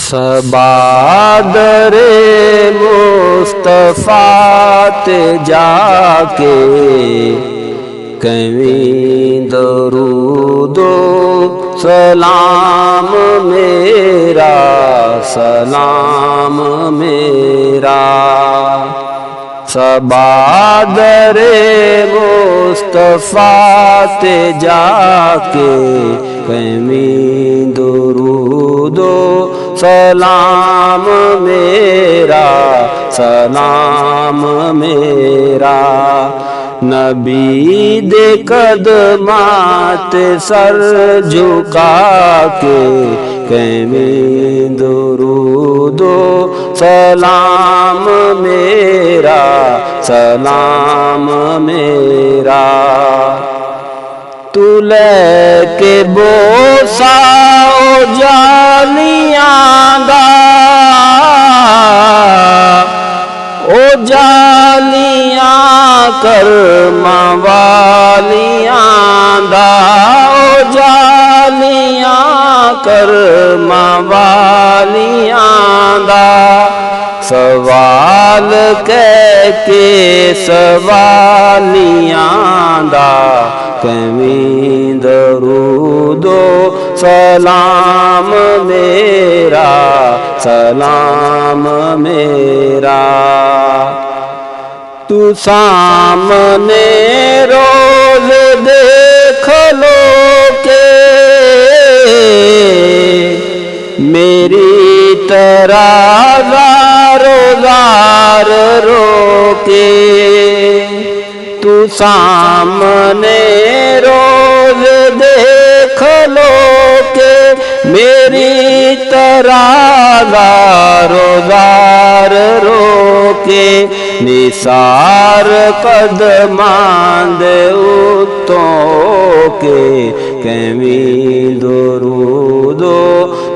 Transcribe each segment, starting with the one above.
سبادر مصطفیٰ تے جا کے کہیں درود و سلام میرا، سلام میرا۔ سبادر مصطفیٰ تے جا کے کہیں درود و سلام میرا، سلام میرا۔ نبی دے قدمات سر جھکا کے کہیں درود و سلام میرا، سلام میرا۔ تو لے کے بوسا او جالیاں دا، او جالیاں کرماں والیاں دا، او جالیاں کرماں والیاں دا۔ سوال کہہ کے سوالیاں دا کہیں درود و سلام میرا، سلام میرا۔ تو سامنے روز دیکھ لو کہ میری طرح زارو زار رو کے، تو سامنے روز دیکھ لو کہ میری طرح زارو زار رو کے۔ نثار قدمان دے اتوں کے کہیں درود و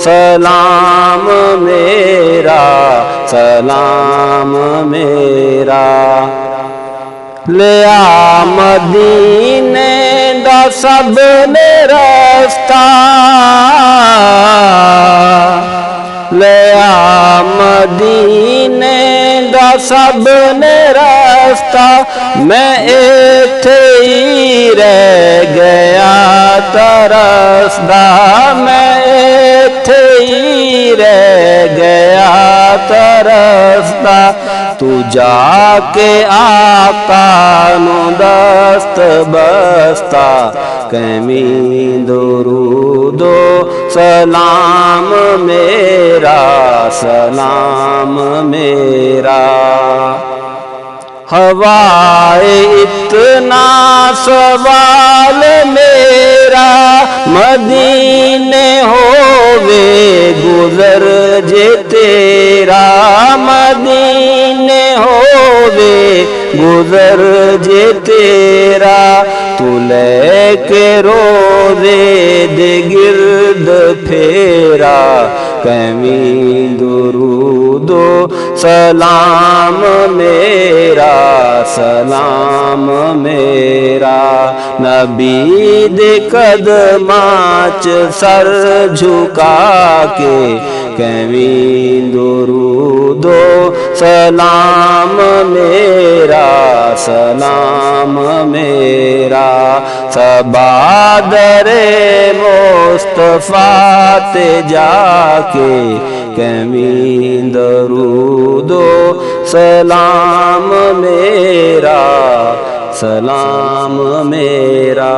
سلام میرا، سلام میرا۔ لیا مدینے دا سب نے رستہ، لیا مدینے دا سب نے رستہ، میں ایتھے ہی رہ گیا ترسدا، میں ایتھے ہی رہ گیا ترسدا۔ تو جا کے آقا نو دست بستہ کہیں درود و سلام میرا، سلام میرا۔ ہوائے اتنا سوال میرا، مدینے ہووے گزر جے تیرا، مدینے ہووے گزر جے تیرا۔ تو لے کے روزے دے گرد پھیرا کہیں درود و سلام میرا، سلام میرا۔ نبی دے قدماں چ سر جھکا کے کہیں درود و سلام میرا، سلام میرا۔ سبادر مصطفیٰ تے جا کے کہیں درود و سلام میرا، سلام میرا۔